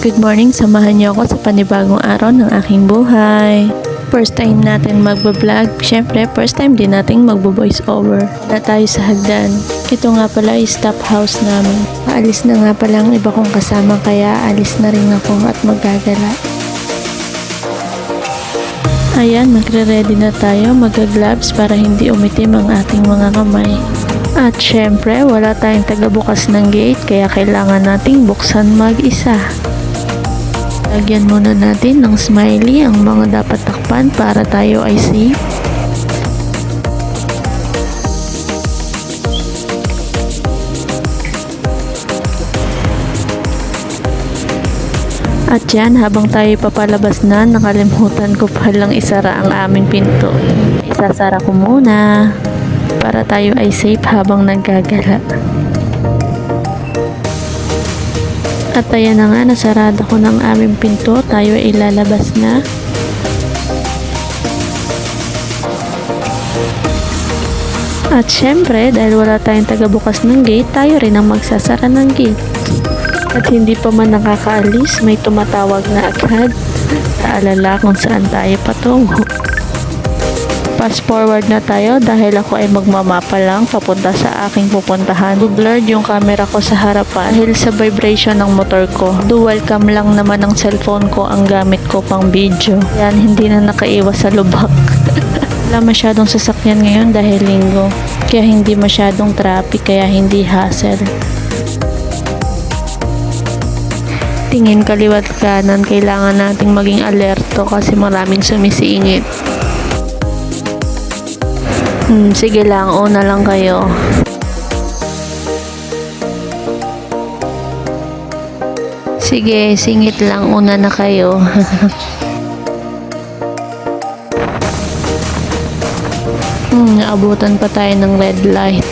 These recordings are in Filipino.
Good morning, samahan niyo ako sa panibagong araw ng aking buhay. First time natin magbablog, syempre first time din natin magbo-voice over. Na tayo sa hagdan. Ito nga pala ay stop house namin. Aalis na nga pala ang iba kong kasama kaya alis na rin ako at maggagala. Ayan, magre-ready na tayo, mag-gloves para hindi umitim ang ating mga kamay. At syempre, wala tayong tagabukas ng gate kaya kailangan nating buksan mag-isa. Lagyan muna natin ng smiley ang mga dapat takpan para tayo ay safe. At yan, habang tayo papalabas na, nakalimutan ko palang isara ang aming pinto. Isasara ko muna para tayo ay safe habang naggagala. At ayan na nga, nasarado ko ng aming pinto, tayo ay ilalabas na. At syempre, dahil wala tayong tagabukas ng gate, tayo rin ang magsasara ng gate. At hindi pa man nakakaalis, may tumatawag na agad. Naalala kung saan tayo patungo. Fast forward na tayo dahil ako ay magmamapa lang papunta sa aking pupuntahan. Blurred yung camera ko sa harapan dahil sa vibration ng motor ko. Dual cam lang naman ang cellphone ko ang gamit ko pang video. Yan, hindi na nakaiwas sa lubak. Wala masyadong sasakyan ngayon dahil linggo. Kaya hindi masyadong traffic, kaya hindi hassle. Tingin kaliwat kanan, kailangan nating maging alerto kasi maraming sumisingit. Sige lang, una lang kayo. Sige, singit lang, una na kayo. Naabutan pa tayo ng red light.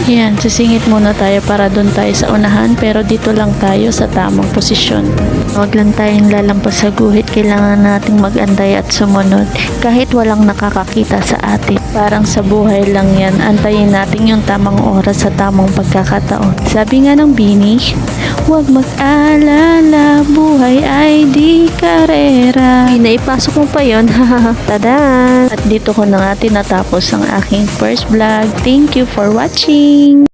Yan, sisingit muna tayo para doon tayo sa unahan pero dito lang tayo sa tamang posisyon. Huwag lang tayong lalampas sa guhit, kailangan nating mag-antay at sumunod kahit walang nakakakita sa atin. Parang sa buhay lang yan, antayin natin yung tamang oras sa tamang pagkakataon. Sabi nga ng Bini, huwag mag-alala, buhay ay di karera. Naipasok mo pa yun. Tada! At dito ko na nga tinatapos ang aking first vlog. Thank you for watching!